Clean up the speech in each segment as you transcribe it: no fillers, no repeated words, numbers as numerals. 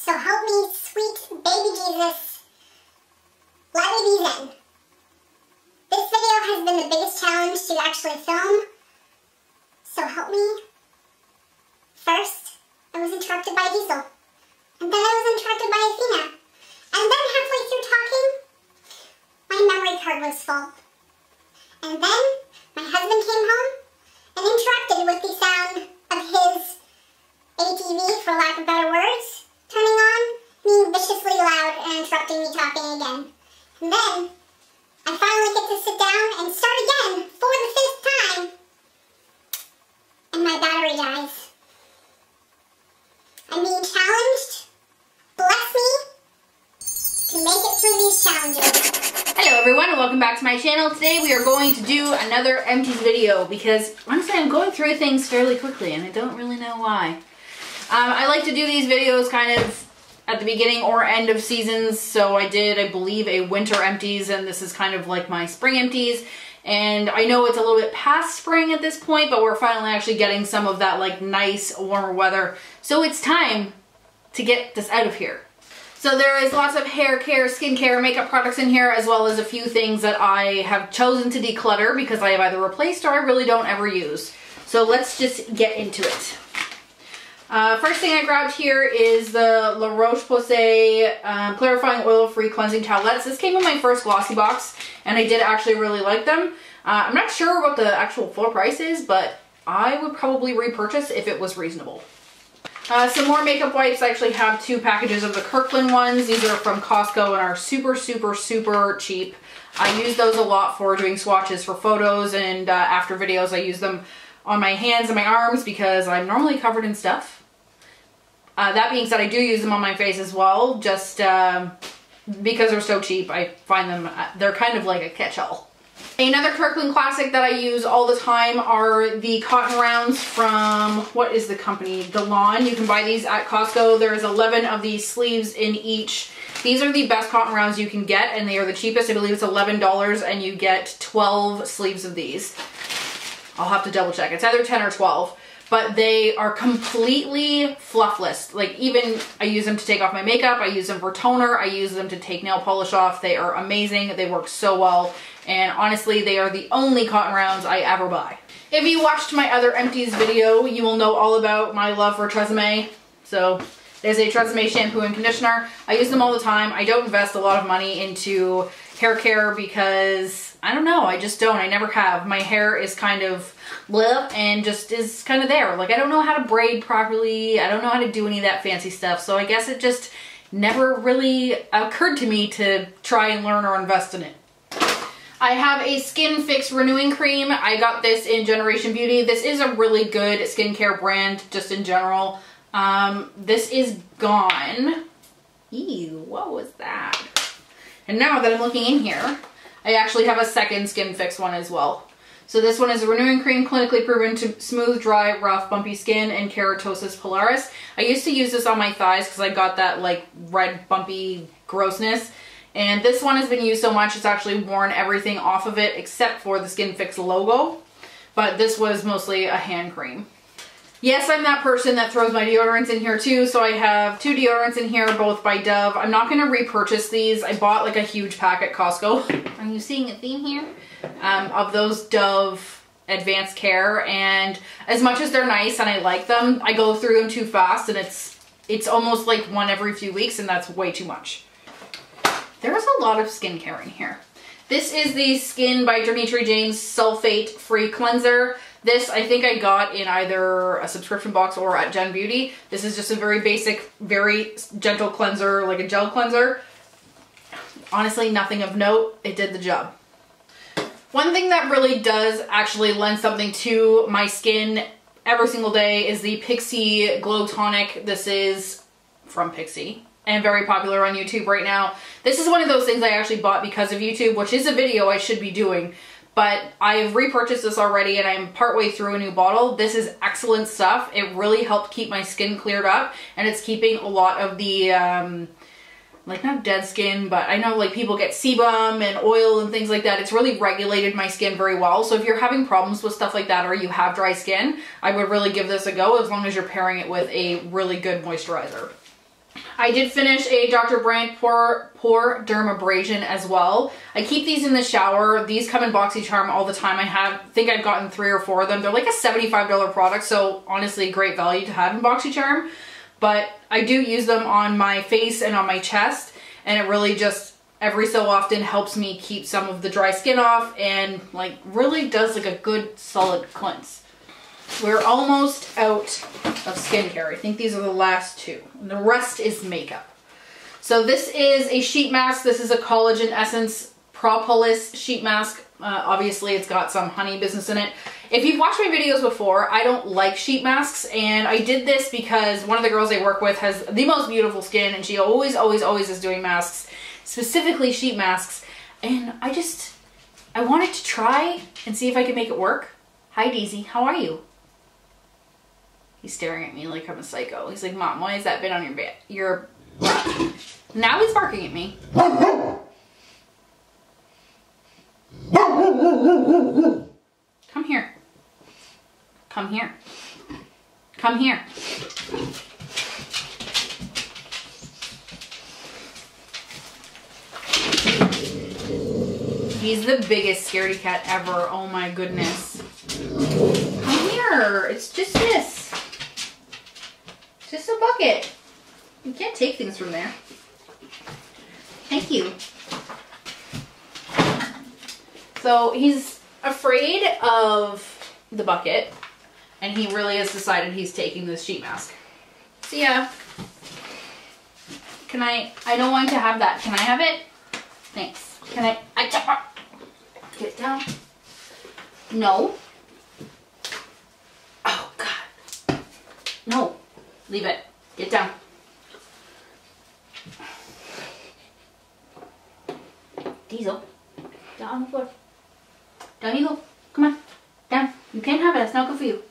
So help me, sweet baby Jesus. Let me be zen. This video has been the biggest challenge to actually film. So help me. First, I was interrupted by Diesel. And then I was interrupted by Athena. And then halfway through talking, my memory card was full. And then my husband came home and interrupted with the sound of his ATV, for lack of better words, turning on, being viciously loud and interrupting me talking again. And then I finally get to sit down and start again for the 5th time. And my battery dies. I'm being challenged. Bless me to make it through these challenges. Hello everyone and welcome back to my channel. Today we are going to do another Empties video because honestly I'm going through things fairly quickly and I don't really know why. I like to do these videos kind of at the beginning or end of seasons, so I did, I believe, a winter Empties, and this is kind of like my spring Empties. And I know it's a little bit past spring at this point, but we're finally actually getting some of that like nice warmer weather. So it's time to get this out of here. So there is lots of hair care, skin care, makeup products in here, as well as a few things that I have chosen to declutter because I have either replaced or I really don't ever use. So let's just get into it. First thing I grabbed here is the La Roche-Posay Clarifying Oil-Free Cleansing Towelettes. This came in my first glossy box, and I did actually really like them. I'm not sure what the actual full price is, but I would probably repurchase if it was reasonable. Some more makeup wipes. I actually have 2 packages of the Kirkland ones. These are from Costco and are super cheap. I use those a lot for doing swatches for photos, and after videos I use them on my hands and my arms because I'm normally covered in stuff. That being said, I do use them on my face as well, just because they're so cheap. I find them, they're kind of like a catch-all. Another Kirkland classic that I use all the time are the cotton rounds from, what is the company? Delon. You can buy these at Costco. There's 11 of these sleeves in each. These are the best cotton rounds you can get, and they are the cheapest. I believe it's $11, and you get 12 sleeves of these. I'll have to double check. It's either 10 or 12. But they are completely fluffless. Like, even I use them to take off my makeup, I use them for toner, I use them to take nail polish off. They are amazing, they work so well, and honestly they are the only cotton rounds I ever buy. If you watched my other Empties video, you will know all about my love for Tresemme. So there's a Tresemme shampoo and conditioner. I use them all the time. I don't invest a lot of money into hair care because, I don't know, I just don't. I never have. My hair is kind of bleh and just is kind of there. Like, I don't know how to braid properly. I don't know how to do any of that fancy stuff. So I guess it just never really occurred to me to try and learn or invest in it. I have a Skin Fix Renewing Cream. I got this in Generation Beauty. This is a really good skincare brand just in general. This is gone. Ew, what was that? And now that I'm looking in here, I actually have a second Skin Fix one as well. So this one is a renewing cream, clinically proven to smooth, dry, rough, bumpy skin and keratosis pilaris. I used to use this on my thighs because I got that like red bumpy grossness. And this one has been used so much it's actually worn everything off of it except for the Skin Fix logo. But this was mostly a hand cream. Yes, I'm that person that throws my deodorants in here too, so I have 2 deodorants in here, both by Dove. I'm not going to repurchase these. I bought like a huge pack at Costco. Are you seeing a theme here? Of those Dove Advanced Care, and as much as they're nice and I like them, I go through them too fast and it's almost like one every few weeks, and that's way too much. There's a lot of skincare in here. This is the Skin by Dimitri James Sulfate-Free Cleanser. This I think I got in either a subscription box or at Gen Beauty. This is just a very basic, very gentle cleanser, like a gel cleanser. Honestly, nothing of note. It did the job. One thing that really does actually lend something to my skin every single day is the Pixi Glow Tonic. This is from Pixi and very popular on YouTube right now. This is one of those things I actually bought because of YouTube, which is a video I should be doing. But I've repurchased this already and I'm partway through a new bottle. This is excellent stuff. It really helped keep my skin cleared up, and it's keeping a lot of the, like not dead skin, but I know like people get sebum and oil and things like that. It's really regulated my skin very well. So if you're having problems with stuff like that or you have dry skin, I would really give this a go as long as you're pairing it with a really good moisturizer. I did finish a Dr. Brandt Pore Dermabrasion as well. I keep these in the shower. These come in BoxyCharm all the time. I think I've gotten 3 or 4 of them. They're like a $75 product, so honestly great value to have in BoxyCharm. But I do use them on my face and on my chest, and it really just every so often helps me keep some of the dry skin off and like really does like a good solid cleanse. We're almost out of skincare. I think these are the last 2. The rest is makeup. So this is a sheet mask. This is a Collagen Essence Propolis sheet mask. Obviously it's got some honey business in it. If you've watched my videos before, I don't like sheet masks, and I did this because one of the girls I work with has the most beautiful skin, and she always is doing masks, specifically sheet masks, and I wanted to try and see if I could make it work. Hi Daisy, how are you? He's staring at me like I'm a psycho. He's like, Mom, why has that been on your Now he's barking at me. Come here. Come here. Come here. He's the biggest scaredy cat ever. Oh my goodness. Come here. It's just this. Just a bucket. You can't take things from there. Thank you. So he's afraid of the bucket, and he really has decided he's taking this sheet mask. See ya. Can I don't want to have that. Can I have it? Thanks. Can I get down? No. Oh God. No. Leave it. Get down. Diesel. Down on the floor. Down you go. Come on. Down. You can't have it. That's not good for you.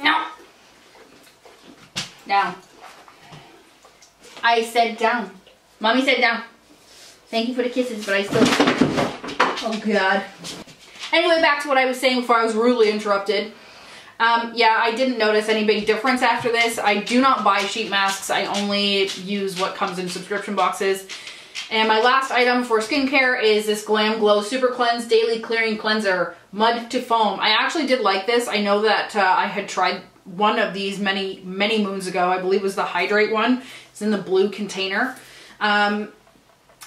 No. Down. I said down. Mommy said down. Thank you for the kisses, but I still... Oh, God. Anyway, back to what I was saying before I was rudely interrupted. Yeah, I didn't notice any big difference after this. I do not buy sheet masks. I only use what comes in subscription boxes. And my last item for skincare is this Glam Glow Super Cleanse Daily Clearing Cleanser Mud to Foam. I actually did like this. I know that I had tried one of these many moons ago. I believe it was the Hydrate one. It's in the blue container. I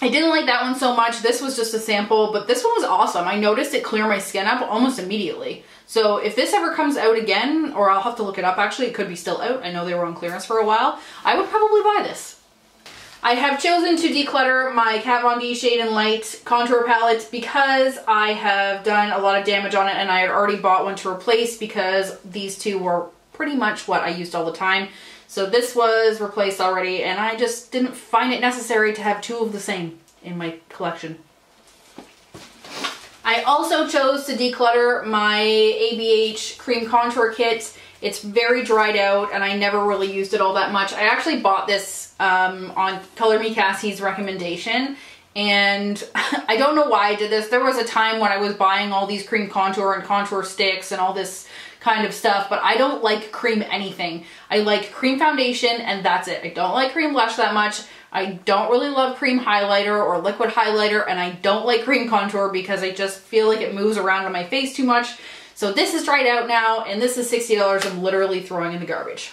didn't like that one so much. This was just a sample, but this one was awesome. I noticed it clear my skin up almost immediately. So if this ever comes out again, or I'll have to look it up actually, it could be still out. I know they were on clearance for a while. I would probably buy this. I have chosen to declutter my Kat Von D Shade and Light contour palette because I have done a lot of damage on it, and I had already bought one to replace because these two were pretty much what I used all the time. So this was replaced already, and I just didn't find it necessary to have 2 of the same in my collection. I also chose to declutter my ABH Cream Contour Kit. It's very dried out, and I never really used it all that much. I actually bought this on Color Me Cassie's recommendation, and I don't know why I did this. There was a time when I was buying all these cream contour and contour sticks and all this kind of stuff, but I don't like cream anything. I like cream foundation, and that's it. I don't like cream blush that much. I don't really love cream highlighter or liquid highlighter, and I don't like cream contour because I just feel like it moves around on my face too much. So this is dried out now, and this is $60 I'm literally throwing in the garbage.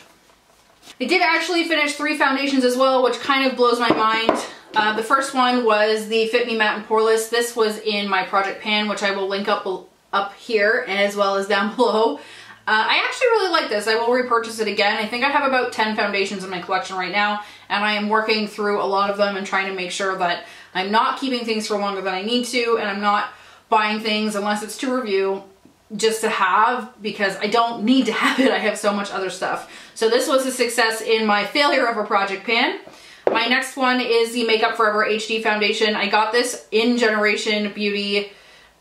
I did actually finish 3 foundations as well, which kind of blows my mind. The first one was the Fit Me Matte and Poreless. This was in my project pan, which I will link up here as well as down below. I actually really like this. I will repurchase it again. I think I have about 10 foundations in my collection right now, and I am working through a lot of them and trying to make sure that I'm not keeping things for longer than I need to, and I'm not buying things unless it's to review just to have, because I don't need to have it. I have so much other stuff. So this was a success in my failure of a project pan. My next one is the Makeup Forever HD foundation. I got this in Generation Beauty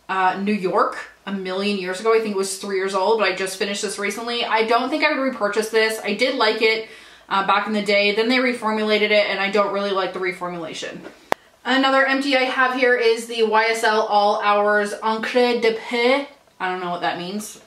New York a million years ago. I think it was 3 years old, but I just finished this recently. I don't think I would repurchase this. I did like it back in the day. Then they reformulated it, and I don't really like the reformulation. Another empty I have here is the YSL All Hours Encre de Paix. I don't know what that means,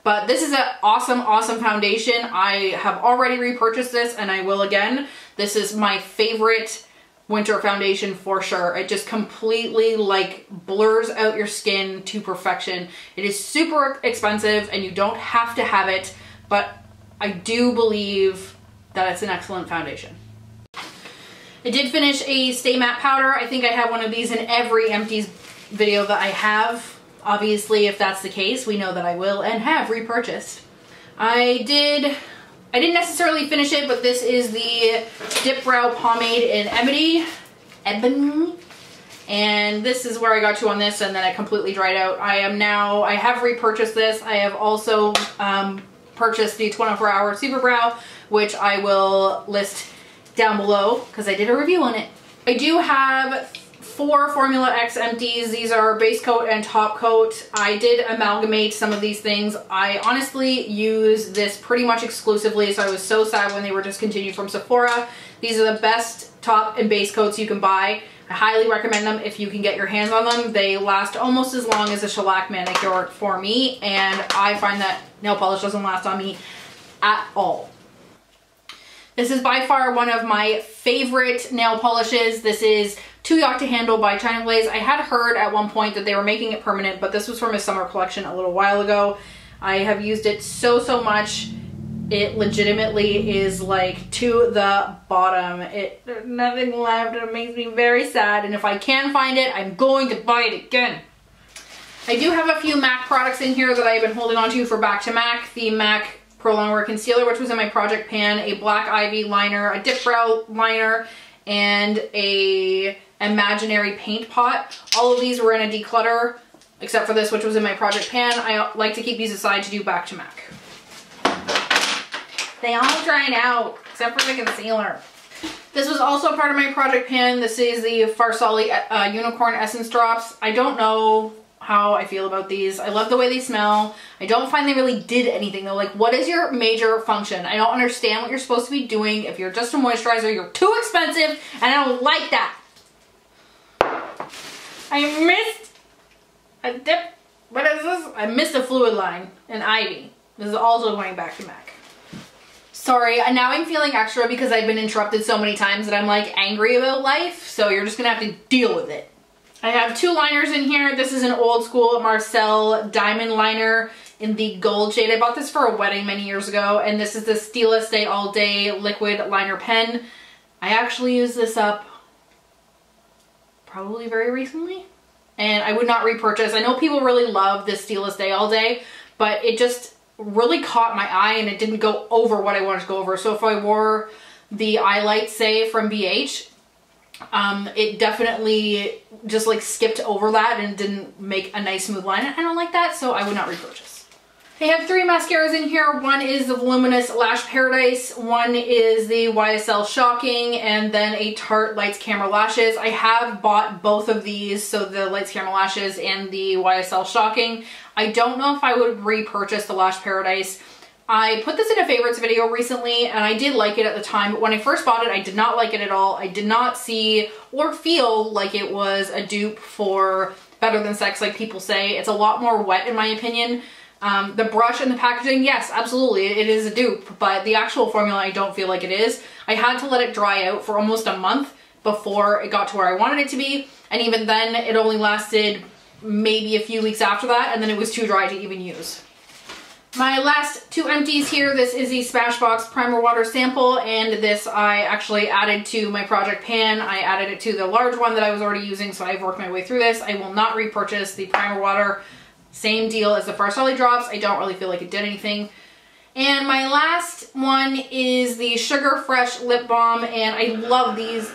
But this is an awesome, awesome foundation. I have already repurchased this and I will again. This is my favorite winter foundation for sure. It just completely like blurs out your skin to perfection. It is super expensive and you don't have to have it, but I do believe that it's an excellent foundation. I did finish a Stay Matte powder. I think I have one of these in every Empties video that I have. Obviously, if that's the case, we know that I will and have repurchased. I didn't necessarily finish it, but this is the Dip Brow Pomade in Ebony. And this is where I got to on this, and then it completely dried out. I have repurchased this. I have also purchased the 24-Hour Super Brow, which I will list down below because I did a review on it. I do have 4 Formula X Empties. These are base coat and top coat. I did amalgamate some of these things. I honestly use this pretty much exclusively, so I was so sad when they were discontinued from Sephora. These are the best top and base coats you can buy. I highly recommend them if you can get your hands on them. They last almost as long as a shellac manicure for me, and I find that nail polish doesn't last on me at all. This is by far one of my favorite nail polishes. This is Too Yacht to Handle by China Glaze. I had heard at one point that they were making it permanent, but this was from a summer collection a little while ago. I have used it so much. It legitimately is like to the bottom. There's nothing left. It makes me very sad, and if I can find it, I'm going to buy it again. I do have a few MAC products in here that I've been holding on to for Back to MAC. The MAC Pro Longwear Concealer, which was in my project pan, a Black Ivy liner, a Dip Brow liner, and a imaginary paint pot. All of these were in a declutter, except for this, which was in my project pan. I like to keep these aside to do Back to MAC. They all dried out, except for the concealer. This was also part of my project pan. This is the Farsali Unicorn Essence Drops. I don't know how I feel about these. I love the way they smell. I don't find they really did anything though. Like, what is your major function? I don't understand what you're supposed to be doing. If you're just a moisturizer, you're too expensive, and I don't like that. I missed a dip. What is this? I missed a fluid line in Ivy. This is also going Back to MAC. Sorry, now I'm feeling extra because I've been interrupted so many times that I'm like angry about life, so you're just gonna have to deal with it. I have 2 liners in here. This is an old school Marcel diamond liner in the gold shade. I bought this for a wedding many years ago, and this is the Stila Stay All Day liquid liner pen. I actually used this up probably very recently, and I would not repurchase. I know people really love this Stila Stay All Day, but it just really caught my eye and it didn't go over what I wanted to go over. So if I wore the eye light, say, from BH, it definitely just like skipped over that and didn't make a nice smooth line. I don't like that, so I would not repurchase. I have 3 mascaras in here. One is the Voluminous Lash Paradise, one is the YSL Shocking, and then a Tarte Lights Camera Lashes. I have bought both of these, so the Lights Camera Lashes and the YSL Shocking. I don't know if I would repurchase the Lash Paradise. I put this in a favorites video recently and I did like it at the time, but when I first bought it, I did not like it at all. I did not see or feel like it was a dupe for Better Than Sex like people say. It's a lot more wet in my opinion. The brush and the packaging, yes, absolutely, it is a dupe, but the actual formula I don't feel like it is. I had to let it dry out for almost a month before it got to where I wanted it to be, and even then it only lasted maybe a few weeks after that, and then it was too dry to even use. My last 2 empties here, this is the Smashbox Primer Water Sample, and this I actually added to my project pan. I added it to the large one that I was already using, so I've worked my way through this. I will not repurchase the Primer Water. Same deal as the Farsali drops. I don't really feel like it did anything. And my last one is the Sugar Fresh Lip Balm, and I love these.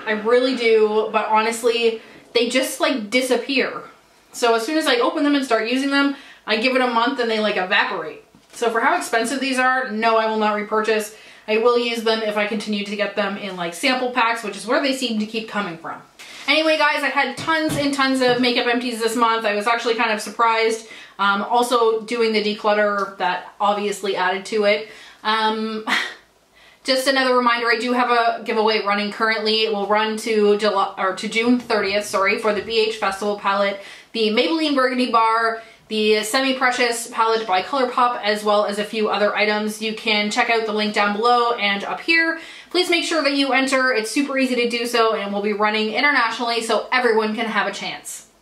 I really do, but honestly, they just like disappear. So as soon as I open them and start using them, I give it a month and they like evaporate. So for how expensive these are, no, I will not repurchase. I will use them if I continue to get them in like sample packs, which is where they seem to keep coming from. Anyway, guys, I had tons and tons of makeup empties this month. I was actually kind of surprised. Also doing the declutter that obviously added to it. Just another reminder, I do have a giveaway running currently. It will run to June 30th, sorry, for the BH Festival palette, the Maybelline Burgundy Bar, the semi-precious palette by ColourPop, as well as a few other items. You can check out the link down below and up here. Please make sure that you enter. It's super easy to do so, and we'll be running internationally so everyone can have a chance.